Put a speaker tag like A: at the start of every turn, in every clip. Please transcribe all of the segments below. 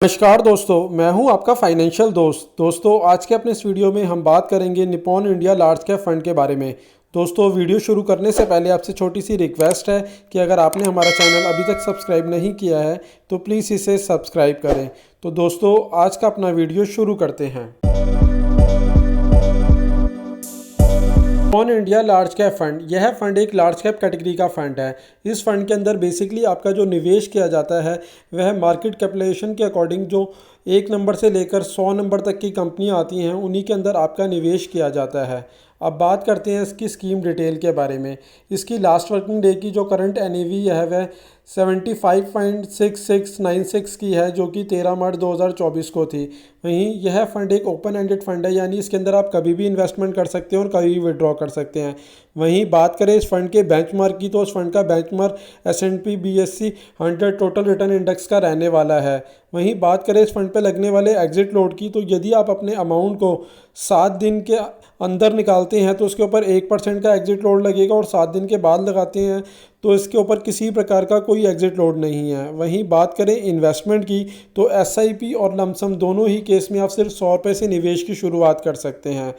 A: नमस्कार दोस्तों, मैं हूं आपका फाइनेंशियल दोस्तों आज के अपने इस वीडियो में हम बात करेंगे Nippon India large cap fund के बारे में। दोस्तों वीडियो शुरू करने से पहले आपसे छोटी सी रिक्वेस्ट है कि अगर आपने हमारा चैनल अभी तक सब्सक्राइब नहीं किया है तो प्लीज़ इसे सब्सक्राइब करें। तो दोस्तों आज का अपना वीडियो शुरू करते हैं। Nippon India large cap fund, यह फंड एक लार्ज कैप कैटेगरी का फंड है। इस फंड के अंदर बेसिकली आपका जो निवेश किया जाता है वह मार्केट कैपिटलाइजेशन के अकॉर्डिंग जो 1 नंबर से लेकर 100 नंबर तक की कंपनियां आती हैं उन्हीं के अंदर आपका निवेश किया जाता है। अब बात करते हैं इसकी स्कीम डिटेल के बारे में। इसकी लास्ट वर्किंग डे की जो करंट एनएवी है वह 75.6696 की है, जो कि 13 मार्च 2024 को थी। वहीं यह फंड एक ओपन एंडेड फंड है, यानी इसके अंदर आप कभी भी इन्वेस्टमेंट कर सकते हैं और कभी भी विड्रॉ कर सकते हैं। वहीं बात करें इस फंड के बेंचमार्क की, तो इस फंड का benchmark S&P BSE 100 total return index का रहने वाला है। वहीं बात करें इस फंड पे लगने वाले एग्जिट लोड की, तो यदि आप अपने अमाउंट को 7 दिन के अंदर निकालते हैं तो उसके ऊपर 1% का एग्जिट लोड लगेगा, और 7 दिन के बाद लगाते हैं तो इसके ऊपर किसी प्रकार का कोई एग्जिट लोड नहीं है। वहीं बात करें इन्वेस्टमेंट की, तो SIP और लमसम दोनों ही केस में आप सिर्फ 100 रुपये से निवेश की शुरुआत कर सकते हैं।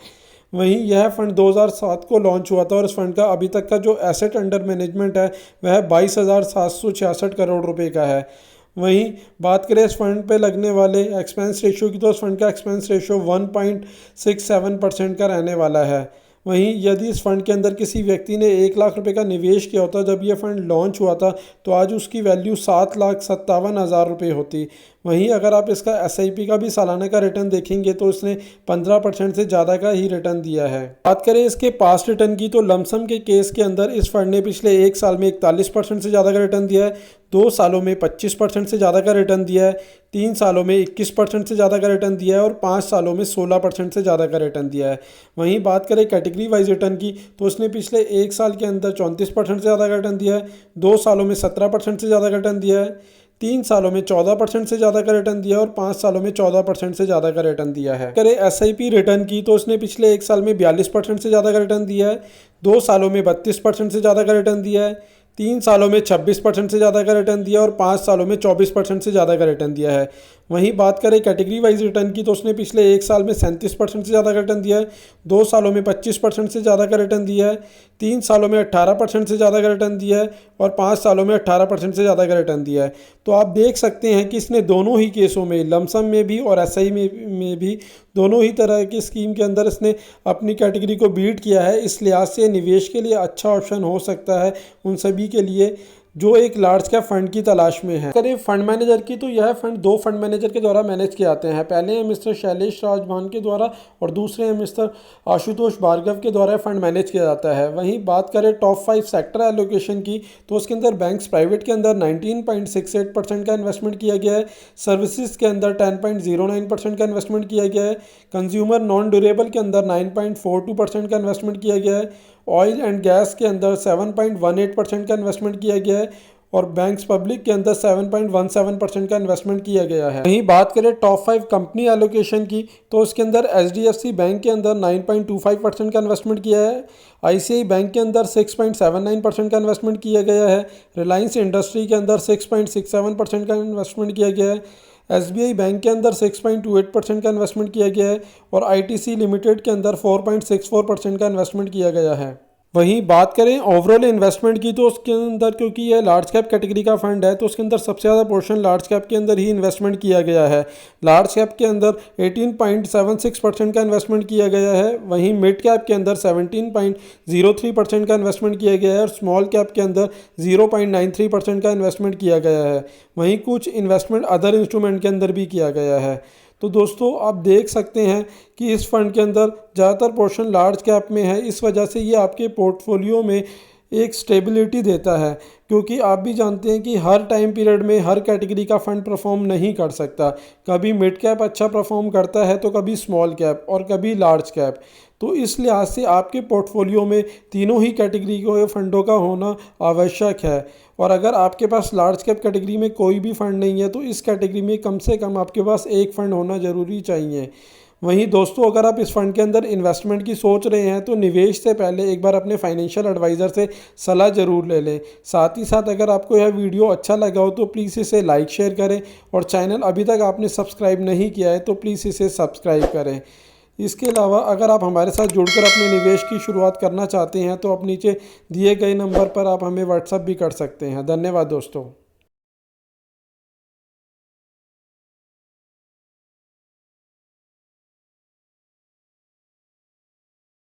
A: वहीं यह फंड 2007 को लॉन्च हुआ था और इस फंड का अभी तक का जो एसेट अंडर मैनेजमेंट है वह 22,766 करोड़ रुपए का है। वहीं बात करें इस फंड पे लगने वाले एक्सपेंस रेशियो की, तो इस फंड का एक्सपेंस रेशियो 1.67% का रहने वाला है। वहीं यदि इस फंड के अंदर किसी व्यक्ति ने 1 लाख रुपए का निवेश किया होता जब यह फंड लॉन्च हुआ था, तो आज उसकी वैल्यू 7,57,000 रुपये होती। वहीं अगर आप इसका SIP का भी सालाना का रिटर्न देखेंगे तो इसने 15% से ज़्यादा का ही रिटर्न दिया है। बात करें इसके पास्ट रिटर्न की, तो लमसम के केस के अंदर इस फंड ने पिछले 1 साल में 41% से ज़्यादा का रिटर्न दिया है, 2 सालों में 25% से ज़्यादा का रिटर्न दिया है, 3 सालों में 21% से ज़्यादा का रिटर्न दिया है और 5 सालों में 16% से ज़्यादा का रिटर्न दिया है। वहीं बात करें कैटेगरी वाइज रिटर्न की, तो उसने पिछले 1 साल के अंदर 34% से ज़्यादा का रिटर्न दिया है, 2 सालों में 17% से ज़्यादा का रिटर्न दिया है, 3 सालों में 14% से ज़्यादा का रिटर्न दिया और 5 सालों में 14% से ज़्यादा का रिटर्न दिया है। करें SIP रिटर्न की, तो उसने पिछले 1 साल में 42% से ज़्यादा का रिटर्न दिया है, 2 सालों में 32% से ज़्यादा का रिटर्न दिया है, 3 सालों में 26% से ज़्यादा का रिटर्न दिया और 5 सालों में 24% से ज़्यादा का रिटर्न दिया है। वहीं बात करें कैटेगरी वाइज रिटर्न की, तो उसने पिछले 1 साल में 37% से ज़्यादा का रिटर्न दिया है, 2 सालों में 25% से ज़्यादा का रिटर्न दिया है, 3 सालों में 18% से ज़्यादा का रिटर्न दिया है और 5 सालों में 18% से ज़्यादा का रिटर्न दिया है। तो आप देख सकते हैं कि इसने दोनों ही केसों में, लमसम में भी और SI में भी, दोनों ही तरह की स्कीम के अंदर इसने अपनी कैटेगरी को बीट किया है। इस लिहाज से निवेश के लिए अच्छा ऑप्शन हो सकता है उन सभी के लिए जो एक लार्ज कैप फंड की तलाश में है। करें फंड मैनेजर की, तो यह फंड 2 फंड मैनेजर के द्वारा मैनेज किए जाते हैं। पहले हैं मिस्टर शैलेश राजभान के द्वारा और दूसरे हैं मिस्टर आशुतोष भार्गव के द्वारा फंड मैनेज किया जाता है। वहीं बात करें टॉप 5 सेक्टर एलोकेशन की, तो उसके अंदर बैंक्स प्राइवेट के अंदर 19.68% का इन्वेस्टमेंट किया गया है, सर्विसेज के अंदर 10.09% का इन्वेस्टमेंट किया गया है, कंज्यूमर नॉन ड्यूरेबल के अंदर 9.42% का इन्वेस्टमेंट किया गया है, ऑयल एंड गैस के अंदर 7.18% का इन्वेस्टमेंट किया गया है और बैंक्स पब्लिक के अंदर 7.17% का इन्वेस्टमेंट किया गया है। वहीं बात करें टॉप 5 कंपनी एलोकेशन की, तो उसके अंदर HDFC बैंक के अंदर 9.25% का इन्वेस्टमेंट किया है, ICICI बैंक के अंदर 6.79% का इन्वेस्टमेंट किया गया है, रिलायंस इंडस्ट्री के अंदर 6.67% का इन्वेस्टमेंट किया गया है, SBI बैंक के अंदर 6.28% का इन्वेस्टमेंट किया गया है और ITC लिमिटेड के अंदर 4.64% का इन्वेस्टमेंट किया गया है। वहीं बात करें ओवरऑल इन्वेस्टमेंट की, तो उसके अंदर क्योंकि यह लार्ज कैप कैटेगरी का फंड है तो उसके अंदर सबसे ज़्यादा पोर्शन लार्ज कैप के अंदर ही इन्वेस्टमेंट किया गया है। लार्ज कैप के अंदर 18.76% का इन्वेस्टमेंट किया गया है, वहीं मिड कैप के अंदर 17.03% का इन्वेस्टमेंट किया गया है और स्मॉल कैप के अंदर 0.93% का इन्वेस्टमेंट किया गया है। वहीं कुछ इन्वेस्टमेंट अदर इंस्ट्रूमेंट के अंदर भी किया गया है। तो दोस्तों आप देख सकते हैं कि इस फंड के अंदर ज़्यादातर पोर्शन लार्ज कैप में है। इस वजह से ये आपके पोर्टफोलियो में एक स्टेबिलिटी देता है, क्योंकि आप भी जानते हैं कि हर टाइम पीरियड में हर कैटेगरी का फंड परफॉर्म नहीं कर सकता। कभी मिड कैप अच्छा परफॉर्म करता है तो कभी स्मॉल कैप और कभी लार्ज कैप। तो इस लिहाज से आपके पोर्टफोलियो में तीनों ही कैटेगरी के फंडों का होना आवश्यक है। और अगर आपके पास लार्ज कैप कैटेगरी में कोई भी फंड नहीं है तो इस कैटेगरी में कम से कम आपके पास एक फ़ंड होना ज़रूरी चाहिए। वहीं दोस्तों, अगर आप इस फंड के अंदर इन्वेस्टमेंट की सोच रहे हैं तो निवेश से पहले एक बार अपने फाइनेंशियल एडवाइज़र से सलाह ज़रूर ले लें। साथ ही साथ अगर आपको यह वीडियो अच्छा लगा हो तो प्लीज़ इसे लाइक शेयर करें, और चैनल अभी तक आपने सब्सक्राइब नहीं किया है तो प्लीज़ इसे सब्सक्राइब करें। इसके अलावा अगर आप हमारे साथ जुड़कर अपने निवेश की शुरुआत करना चाहते हैं तो आप नीचे दिए गए नंबर पर आप हमें व्हाट्सएप भी कर सकते हैं। धन्यवाद दोस्तों।